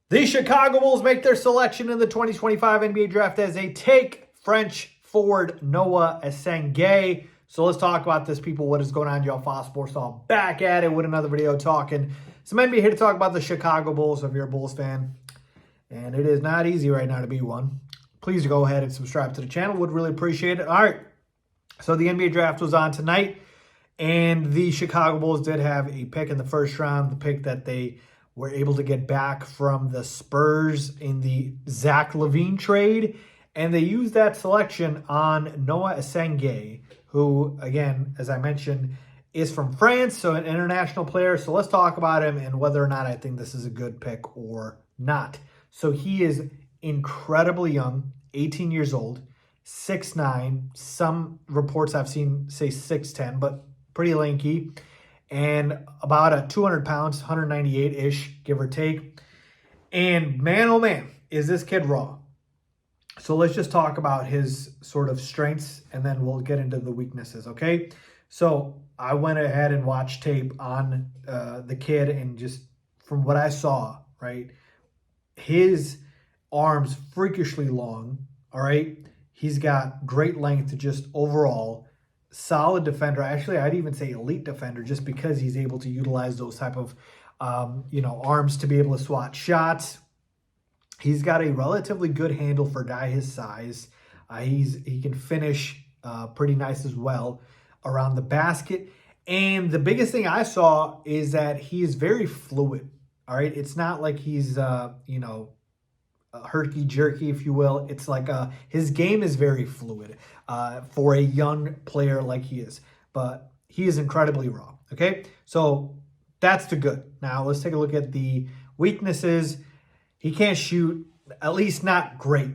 The Chicago Bulls make their selection in the 2025 NBA Draft as they take French forward Noah Essengue. So let's talk about this, people. What is going on, y'all? Fox Sports all back at it with another video talking some NBA here to talk about the Chicago Bulls if you're a Bulls fan. And it is not easy right now to be one. Please go ahead and subscribe to the channel. Would really appreciate it. All right. So the NBA Draft was on tonight, and the Chicago Bulls did have a pick in the first round, the pick that they were able to get back from the Spurs in the Zach LaVine trade. And they used that selection on Noah Asen, who, again, as I mentioned, is from France, so an international player. So let's talk about him and whether or not I think this is a good pick or not. So he is incredibly young, 18 years old, 6'9". Some reports I've seen say 6'10", but pretty lanky. And about a 200 pounds, 198-ish, give or take. And man, oh man, is this kid raw. So let's just talk about his sort of strengths, and then we'll get into the weaknesses, okay? So I went ahead and watched tape on the kid, and just from what I saw, right, his arms freakishly long, all right? He's got great length just overall. Solid defender. Actually, I'd even say elite defender, just because he's able to utilize those type of, arms to be able to swat shots. He's got a relatively good handle for a guy his size. He can finish pretty nice as well around the basket. And the biggest thing I saw is that he is very fluid. All right, it's not like he's herky-jerky, if you will. It's like his game is very fluid for a young player like he is. But he is incredibly raw, okay? So that's the good. Now let's take a look at the weaknesses. He can't shoot, at least not great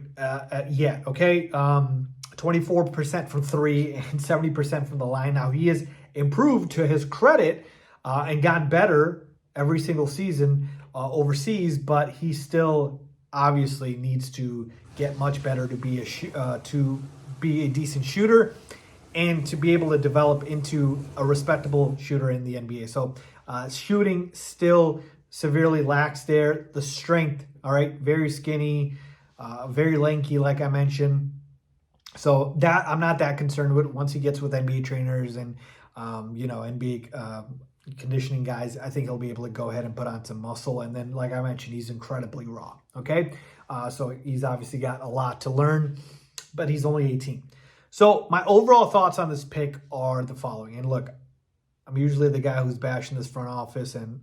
yet, okay? 24% from three and 70% from the line. Now he has improved, to his credit, and gotten better every single season overseas, but he still obviously needs to get much better to be a decent shooter and to be able to develop into a respectable shooter in the NBA. So shooting still severely lacks there. The strength, all right, very skinny, very lanky, like I mentioned. So that I'm not that concerned with. Once he gets with NBA trainers and NBA conditioning guys, I think he'll be able to go ahead and put on some muscle. And then, like I mentioned, he's incredibly raw, okay? So he's obviously got a lot to learn, but he's only 18. So my overall thoughts on this pick are the following. And look, I'm usually the guy who's bashing this front office and,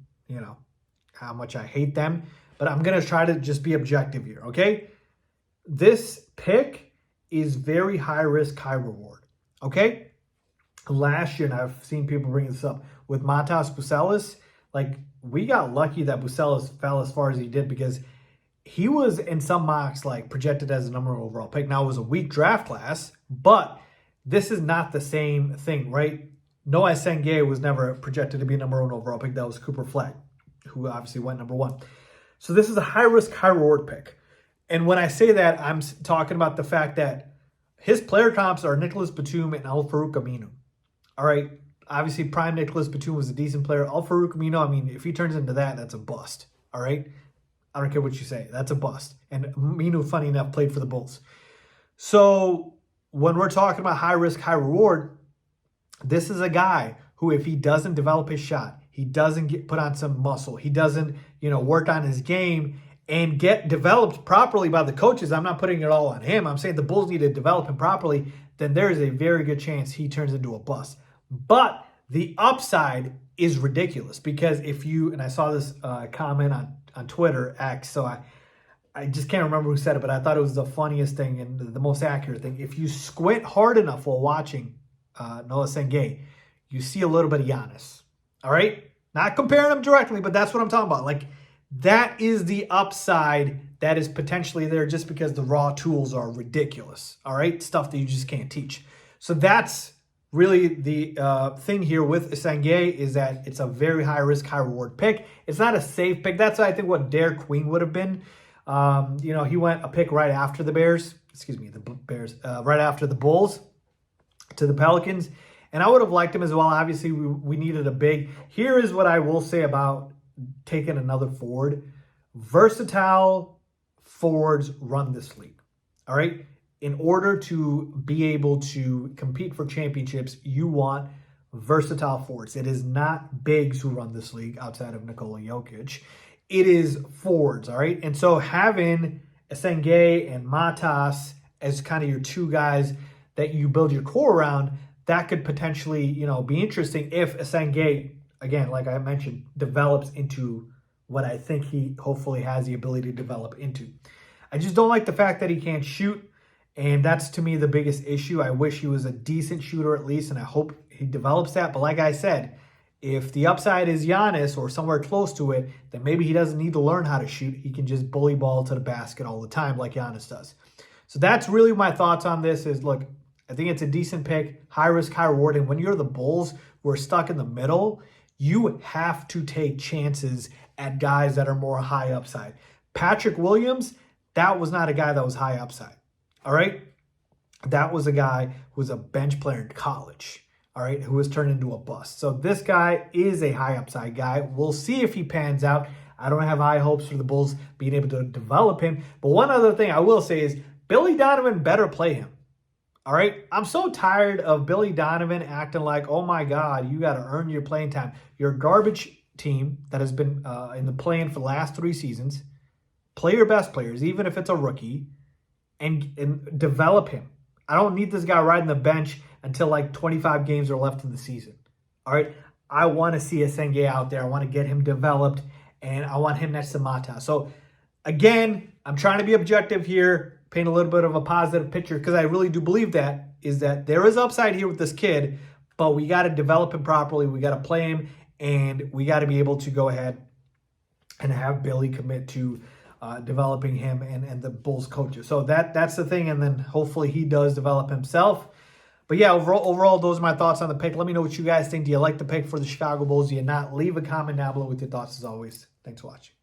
how much I hate them. But I'm going to try to just be objective here, okay? This pick is very high risk, high reward, okay? Last year, and I've seen people bring this up, with Matas Bucelis, like, we got lucky that Bucelis fell as far as he did, because he was in some mocks like projected as a number one overall pick. Now, it was a weak draft class, but this is not the same thing, right? Noah Essengue was never projected to be a number one overall pick. That was Cooper Flag, who obviously went number one. So this is a high risk, high reward pick. And when I say that, I'm talking about the fact that his player comps are Nicholas Batum and Al-Farouq Aminu. All right. Obviously, prime Nicholas Batum was a decent player. Al-Farouq Aminu, I mean, if he turns into that, that's a bust. All right? I don't care what you say. That's a bust. And Aminu, funny enough, played for the Bulls. So when we're talking about high risk, high reward, this is a guy who, if he doesn't develop his shot, he doesn't put on some muscle, he doesn't, work on his game and get developed properly by the coaches. I'm not putting it all on him. I'm saying the Bulls need to develop him properly. Then there is a very good chance he turns into a bust. But the upside is ridiculous, because if you, and I saw this comment on Twitter, X, so I just can't remember who said it, but I thought it was the funniest thing and the most accurate thing. If you squint hard enough while watching Noah Essengue, you see a little bit of Giannis. All right? Not comparing them directly, but that's what I'm talking about. Like, that is the upside that is potentially there, just because the raw tools are ridiculous. All right? Stuff that you just can't teach. So that's really the thing here with Essengue, is that it's a very high risk, high reward pick. It's not a safe pick. That's, I think, what Derek Queen would have been. He went a pick right after the Bears. Right after the Bulls to the Pelicans. And I would have liked him as well. Obviously, we needed a big. Here is what I will say about taking another forward Versatile forwards run this league. All right. In order to be able to compete for championships, you want versatile forwards. It is not bigs who run this league outside of Nikola Jokic. It is forwards. All right. And so having Essengue and Matas as kind of your two guys that you build your core around, that could potentially, be interesting if Essengue, again, like I mentioned, develops into what I think he hopefully has the ability to develop into. I just don't like the fact that he can't shoot, and that's to me the biggest issue. I wish he was a decent shooter at least, and I hope he develops that. But like I said, if the upside is Giannis or somewhere close to it, then maybe he doesn't need to learn how to shoot. He can just bully ball to the basket all the time like Giannis does. So that's really my thoughts on this is, look, I think it's a decent pick, high risk, high reward. And when you're the Bulls, we're stuck in the middle, you have to take chances at guys that are more high upside. Patrick Williams, that was not a guy that was high upside. All right? That was a guy who was a bench player in college. All right? Who was turned into a bust. So this guy is a high upside guy. We'll see if he pans out. I don't have high hopes for the Bulls being able to develop him. But one other thing I will say is Billy Donovan better play him. All right? I'm so tired of Billy Donovan acting like, oh my God, you got to earn your playing time. You're a garbage team that has been in the play-in for the last 3 seasons. Play your best players, even if it's a rookie, and develop him. I don't need this guy riding the bench until like 25 games are left in the season. All right? I want to see Essengue out there. I want to get him developed, and I want him next to Mata. So, again, I'm trying to be objective here, paint a little bit of a positive picture, because I really do believe that there is upside here with this kid, but we got to develop him properly. We got to play him, and we got to be able to go ahead and have Billy commit to developing him and the Bulls coaches. So that's the thing, and then hopefully he does develop himself. But yeah, overall, those are my thoughts on the pick. Let me know what you guys think. Do you like the pick for the Chicago Bulls? Do you not? Leave a comment down below with your thoughts as always. Thanks for watching.